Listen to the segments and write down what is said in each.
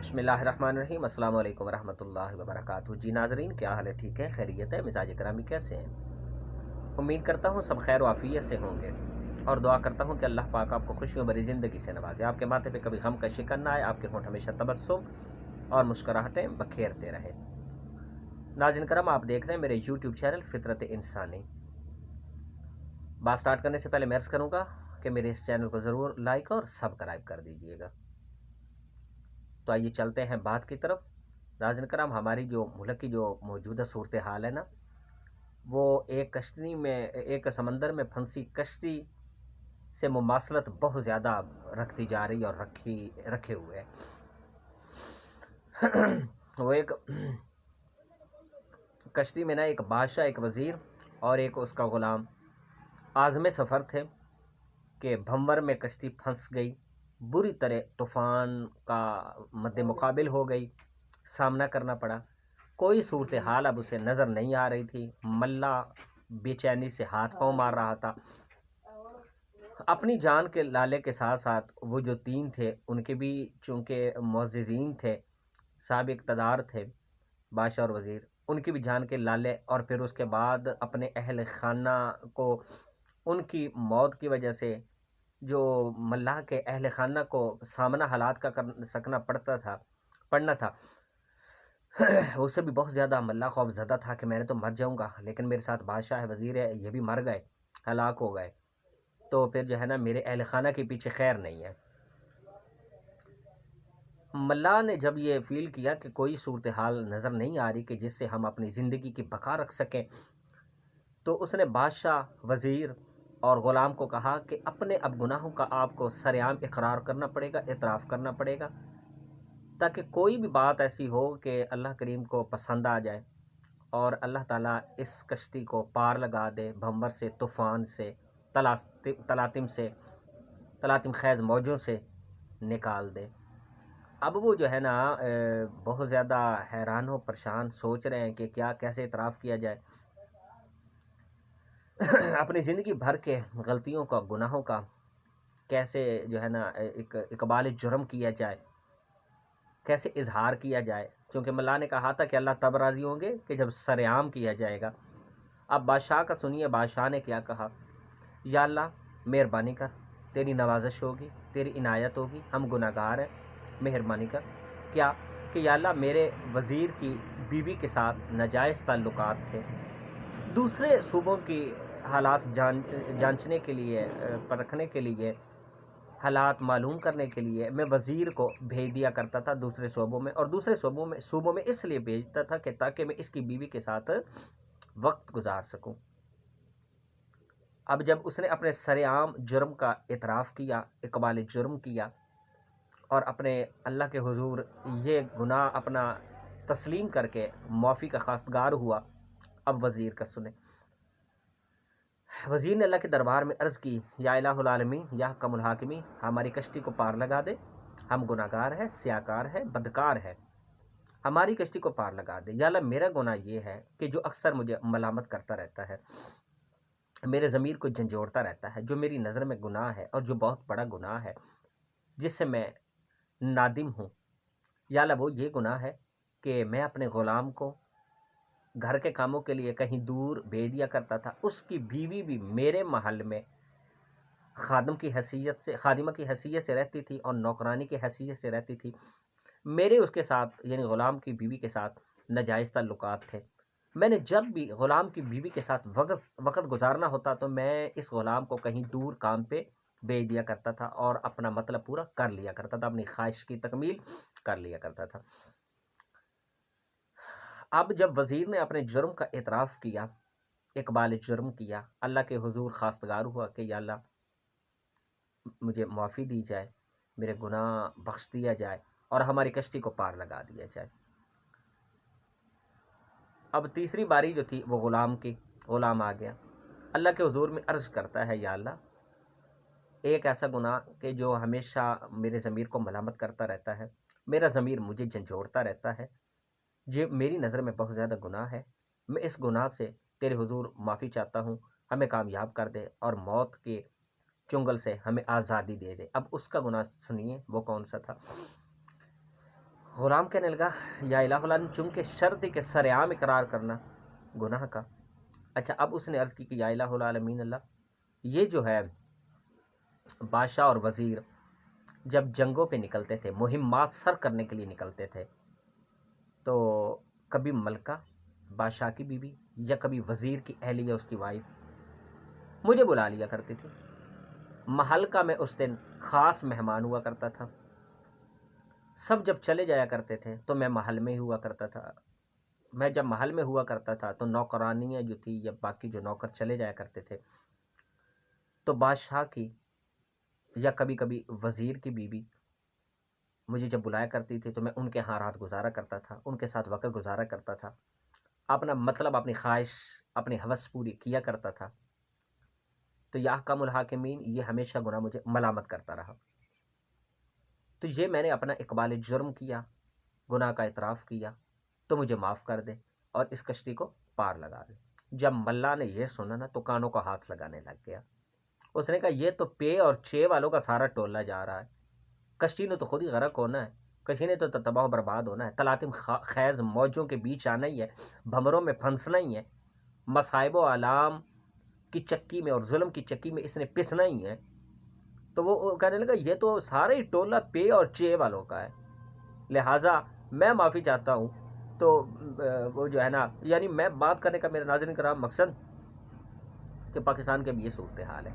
بسم اللہ الرحمن الرحیم۔ السلام علیکم ورحمۃ اللہ وبرکاتہ۔ جی ناظرین، کیا حال ہے؟ ٹھیک ہے، خیریت ہے؟ مزاج گرامی کیسے ہیں؟ امید کرتا ہوں سب خیر و عافیت سے ہوں گے، اور دعا کرتا ہوں کہ اللہ پاک آپ کو خوشیوں بھری زندگی سے نوازے، آپ کے ماتھے پہ کبھی غم کا شکن نہ آئے، آپ کے ہونٹ ہمیشہ تبسم اور مسکراہٹیں بکھیرتے رہے۔ ناظرین کرام، آپ دیکھ رہے ہیں میرے یوٹیوب چینل فطرت انسانی۔ بات سٹارٹ کرنے سے پہلے میں عرض کروں گا کہ میرے اس چینل کو ضرور لائک اور سبسکرائب کر دیجئے گا۔ تو آئیے چلتے ہیں بات کی طرف۔ ناظرین کرام، ہماری جو ملک کی جو موجودہ صورتحال ہے نا، وہ ایک سمندر میں پھنسی کشتی سے مماثلت بہت زیادہ رکھتی جا رہی اور رکھے ہوئے ہے۔ وہ ایک کشتی میں نا ایک بادشاہ، ایک وزیر اور ایک اس کا غلام عازم سفر تھے کہ بھنور میں کشتی پھنس گئی، بری طرح طوفان کا مد مقابل ہو گئی، سامنا کرنا پڑا۔ کوئی صورتحال اب اسے نظر نہیں آ رہی تھی۔ ملا بے چینی سے ہاتھ پاؤں مار رہا تھا۔ اپنی جان کے لالے کے ساتھ ساتھ وہ جو تین تھے، ان کے بھی چونکہ معززین تھے، صاحب اقتدار تھے، بادشاہ اور وزیر، ان کی بھی جان کے لالے، اور پھر اس کے بعد اپنے اہل خانہ کو ان کی موت کی وجہ سے جو ملاح کے اہل خانہ کو سامنا حالات کا سکنا پڑنا تھا، اسے بھی بہت زیادہ ملاح خوف زدہ تھا کہ میں نے تو مر جاؤں گا، لیکن میرے ساتھ بادشاہ ہے، وزیر ہے، یہ بھی مر گئے، ہلاک ہو گئے، تو پھر جو ہے نا میرے اہل خانہ کے پیچھے خیر نہیں ہے۔ ملاح نے جب یہ فیل کیا کہ کوئی صورتحال نظر نہیں آ رہی کہ جس سے ہم اپنی زندگی کی بقا رکھ سکیں، تو اس نے بادشاہ، وزیر اور غلام کو کہا کہ اپنے اب گناہوں کا آپ کو سرعام اقرار کرنا پڑے گا، اعتراف کرنا پڑے گا، تاکہ کوئی بھی بات ایسی ہو کہ اللہ کریم کو پسند آ جائے اور اللہ تعالیٰ اس کشتی کو پار لگا دے، بھنور سے، طوفان سے، تلاطم خیز موجوں سے نکال دے۔ اب وہ جو ہے نا بہت زیادہ حیران و پریشان، سوچ رہے ہیں کہ کیسے اعتراف کیا جائے، اپنی زندگی بھر کے غلطیوں کا، گناہوں کا کیسے جو ہے نا ایک اقبال جرم کیا جائے، کیسے اظہار کیا جائے، چونکہ ملا نے کہا تھا کہ اللہ تب راضی ہوں گے کہ جب سرعام کیا جائے گا۔ اب بادشاہ کا سنیے، بادشاہ نے کیا کہا: یا اللہ مہربانی کر، تیری نوازش ہوگی، تیری عنایت ہوگی، ہم گناہ گار ہیں، مہربانی کر۔ کیا کہ یا اللہ میرے وزیر کی بیوی کے ساتھ ناجائز تعلقات تھے، دوسرے صوبوں کی حالات جانچنے کے لیے، پرکھنے کے لیے، حالات معلوم کرنے کے لیے میں وزیر کو بھیج دیا کرتا تھا دوسرے صوبوں میں، اور دوسرے صوبوں میں اس لیے بھیجتا تھا کہ تاکہ میں اس کی بیوی کے ساتھ وقت گزار سکوں۔ اب جب اس نے اپنے سرعام جرم کا اعتراف کیا، اقبال جرم کیا، اور اپنے اللہ کے حضور یہ گناہ اپنا تسلیم کر کے معافی کا خواستگار ہوا، اب وزیر کا سنیں۔ وزیر نے اللہ کے دربار میں عرض کی: یا الہ العالمین، یا حکم الحاکمین، ہماری کشتی کو پار لگا دے، ہم گناہ گار ہیں، سیاکار ہیں، بدکار ہیں، ہماری کشتی کو پار لگا دے۔ یا اللہ میرا گناہ یہ ہے کہ جو اکثر مجھے ملامت کرتا رہتا ہے، میرے ضمیر کو جھنجھوڑتا رہتا ہے، جو میری نظر میں گناہ ہے اور جو بہت بڑا گناہ ہے جس سے میں نادم ہوں۔ یا اللہ وہ یہ گناہ ہے کہ میں اپنے غلام کو گھر کے کاموں کے لیے کہیں دور بھیج دیا کرتا تھا، اس کی بیوی بھی میرے محل میں خادمہ کی حیثیت سے رہتی تھی اور نوکرانی کی حیثیت سے رہتی تھی، میرے اس کے ساتھ یعنی غلام کی بیوی کے ساتھ ناجائز تعلقات تھے۔ میں نے جب بھی غلام کی بیوی کے ساتھ وقت گزارنا ہوتا تو میں اس غلام کو کہیں دور کام پہ بھیج دیا کرتا تھا اور اپنا مطلب پورا کر لیا کرتا تھا، اپنی خواہش کی تکمیل کر لیا کرتا تھا۔ اب جب وزیر نے اپنے جرم کا اعتراف کیا، اقبال جرم کیا، اللہ کے حضور خواستگار ہوا کہ یا اللہ مجھے معافی دی جائے، میرے گناہ بخش دیا جائے اور ہماری کشتی کو پار لگا دیا جائے۔ اب تیسری باری جو تھی وہ غلام آ گیا، اللہ کے حضور میں عرض کرتا ہے: یا اللہ ایک ایسا گناہ کہ جو ہمیشہ میرے ضمیر کو ملامت کرتا رہتا ہے، میرا ضمیر مجھے جھنجھوڑتا رہتا ہے، یہ میری نظر میں بہت زیادہ گناہ ہے، میں اس گناہ سے تیرے حضور معافی چاہتا ہوں، ہمیں کامیاب کر دے اور موت کے چنگل سے ہمیں آزادی دے دے۔ اب اس کا گناہ سنیے وہ کون سا تھا۔ غلام کہنے لگا یا الہ العالمین، چونکہ شرط کہ سرعام اقرار کرنا گناہ کا۔ اچھا، اب اس نے عرض کی کہ یا الہ العالمین اللہ، یہ جو ہے بادشاہ اور وزیر جب جنگوں پہ نکلتے تھے، مہمات سر کرنے کے لیے نکلتے تھے، تو کبھی ملکہ بادشاہ کی بیوی یا کبھی وزیر کی اہلیہ، اس کی وائف مجھے بلا لیا کرتی تھی۔ محل کا میں اس دن خاص مہمان ہوا کرتا تھا۔ سب جب چلے جایا کرتے تھے تو میں محل میں ہی ہوا کرتا تھا۔ میں جب محل میں ہوا کرتا تھا تو نوکرانیاں جو تھی یا باقی جو نوکر چلے جایا کرتے تھے، تو بادشاہ کی یا کبھی کبھی وزیر کی بیوی مجھے جب بلایا کرتی تھی تو میں ان کے ہاں رات گزارا کرتا تھا، ان کے ساتھ وقت گزارا کرتا تھا، اپنا مطلب، اپنی خواہش، اپنی ہوس پوری کیا کرتا تھا۔ تو یا احکم الحاکمین، یہ ہمیشہ گناہ مجھے ملامت کرتا رہا۔ تو یہ میں نے اپنا اقبال جرم کیا، گناہ کا اعتراف کیا، تو مجھے معاف کر دے اور اس کشتی کو پار لگا دے۔ جب ملا نے یہ سنا نا تو کانوں کو ہاتھ لگانے لگ گیا۔ اس نے کہا یہ تو پے اور چے والوں کا سارا ٹولہ جا رہا ہے، کشتی نے تو خود ہی غرق ہونا ہے، کشتی نے تو تباہ و برباد ہونا ہے، تلاطم خیز موجوں کے بیچ آنا ہی ہے، بھمروں میں پھنسنا ہی ہے، مصائب و آلام کی چکی میں اور ظلم کی چکی میں اس نے پسنا ہی ہے۔ تو وہ کہنے لگا یہ تو سارا ہی ٹولہ پے اور چے والوں کا ہے، لہٰذا میں معافی چاہتا ہوں۔ تو وہ جو ہے نا، یعنی میں بات کرنے کا میرا ناظرین کرام مقصد کہ پاکستان کے بھی یہ صورتحال ہے،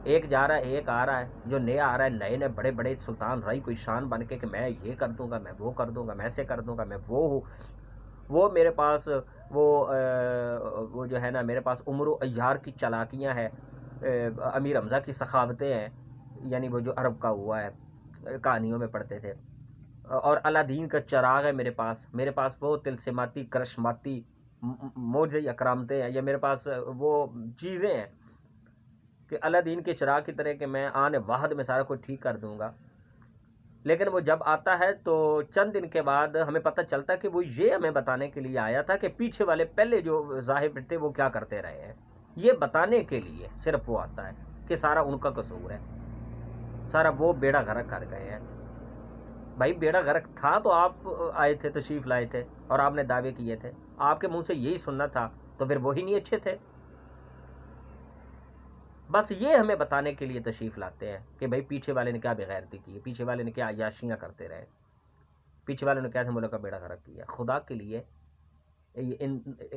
ایک جا رہا ہے ایک آ رہا ہے، جو نیا آ رہا ہے، نئے نئے بڑے بڑے سلطان رائی کوئی شان بن کے کہ میں یہ کر دوں گا، میں وہ کر دوں گا، میں ایسے کر دوں گا، میں وہ ہوں، وہ میرے پاس وہ جو ہے نا میرے پاس عمر و ایار کی چالاکیاں ہیں، امیر حمزہ کی سخاوتیں ہیں، یعنی وہ جو عرب کا ہوا ہے کہانیوں میں پڑھتے تھے، اور الادین کا چراغ ہے میرے پاس وہ تلسماتی کرشماتی موجزی اکرامتیں ہیں، یا میرے پاس وہ چیزیں ہیں کہ الادین کے چراغ کی طرح کہ میں آن واحد میں سارا کچھ ٹھیک کر دوں گا۔ لیکن وہ جب آتا ہے تو چند دن کے بعد ہمیں پتہ چلتا ہے کہ وہ یہ ہمیں بتانے کے لیے آیا تھا کہ پیچھے والے پہلے جو ظاہر تھے وہ کیا کرتے رہے ہیں، یہ بتانے کے لیے صرف وہ آتا ہے کہ سارا ان کا قصور ہے، سارا وہ بیڑا غرق کر گئے ہیں۔ بھائی بیڑا غرق تھا تو آپ آئے تھے، تشریف لائے تھے اور آپ نے دعوے کیے تھے، آپ کے منہ سے یہی سننا تھا تو پھر وہی نہیں اچھے تھے؟ بس یہ ہمیں بتانے کے لیے تشریف لاتے ہیں کہ بھائی پیچھے والے نے کیا بغیرتی کی، پیچھے والے نے کیا عیاشیاں کرتے رہے، پیچھے والے نے کیسے ملک کا بیڑا غرق کیا۔ خدا کے لیے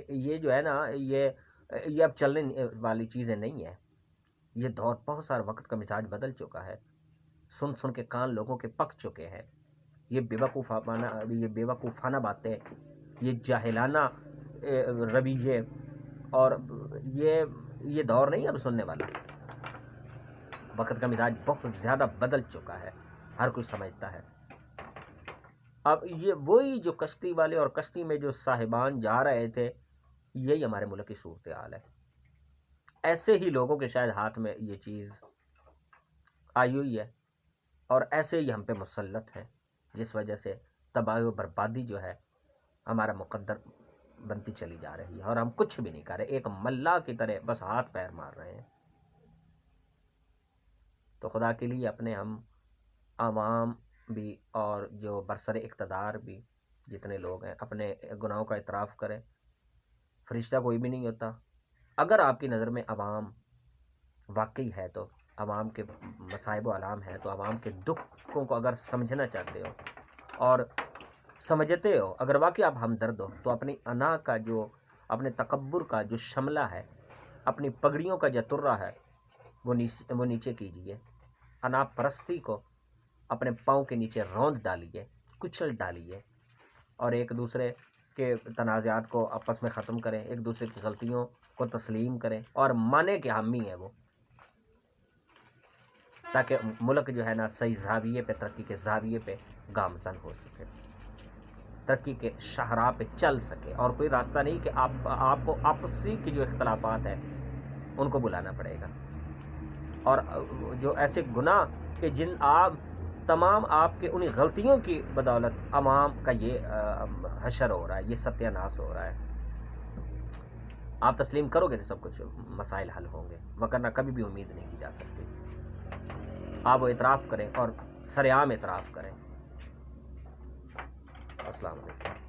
یہ جو ہے نا، یہ اب چلنے والی چیزیں نہیں ہیں۔ یہ دور بہت سارا وقت کا مزاج بدل چکا ہے، سن سن کے کان لوگوں کے پک چکے ہیں۔ یہ بے وقوفانہ باتیں، یہ جاہلانہ رویے، اور یہ دور نہیں اب سننے والا۔ وقت کا مزاج بہت زیادہ بدل چکا ہے، ہر کوئی سمجھتا ہے۔ اب یہ وہی جو کشتی والے اور کشتی میں جو صاحبان جا رہے تھے، یہی ہمارے ملک کی صورتحال ہے۔ ایسے ہی لوگوں کے شاید ہاتھ میں یہ چیز آئی ہوئی ہے اور ایسے ہی ہم پہ مسلط ہے، جس وجہ سے تباہی و بربادی جو ہے ہمارا مقدر بنتی چلی جا رہی ہے، اور ہم کچھ بھی نہیں کر رہے، ایک ملا کی طرح بس ہاتھ پیر مار رہے ہیں۔ تو خدا کے لیے اپنے ہم عوام بھی اور جو برسر اقتدار بھی جتنے لوگ ہیں، اپنے گناہوں کا اعتراف کریں۔ فرشتہ کوئی بھی نہیں ہوتا۔ اگر آپ کی نظر میں عوام واقعی ہے، تو عوام کے مصائب و آلام ہے، تو عوام کے دکھوں کو اگر سمجھنا چاہتے ہو اور سمجھتے ہو، اگر واقعی آپ ہمدرد ہو، تو اپنی انا کا جو، اپنے تکبر کا جو شملہ ہے، اپنی پگڑیوں کا جو ترہ ہے، وہ نیچے کیجئے، انا پرستی کو اپنے پاؤں کے نیچے روند ڈالیے، کچل ڈالیے، اور ایک دوسرے کے تنازعات کو آپس میں ختم کریں، ایک دوسرے کی غلطیوں کو تسلیم کریں اور مانیں کہ ہم ہی ہیں وہ، تاکہ ملک جو ہے نا صحیح زاویے پہ، ترقی کے زاویے پہ گامزن ہو سکے، ترقی کے شاہراہ پہ چل سکے۔ اور کوئی راستہ نہیں کہ آپ کو آپسی کی جو اختلافات ہیں ان کو بلانا پڑے گا، اور جو ایسے گناہ کہ جن تمام آپ کے انہی غلطیوں کی بدولت عوام کا یہ حشر ہو رہا ہے، یہ ستیہ ناش ہو رہا ہے۔ آپ تسلیم کرو گے تو سب کچھ مسائل حل ہوں گے، وگرنہ کبھی بھی امید نہیں کی جا سکتی۔ آپ وہ اعتراف کریں اور سرعام اعتراف کریں۔ السلام علیکم.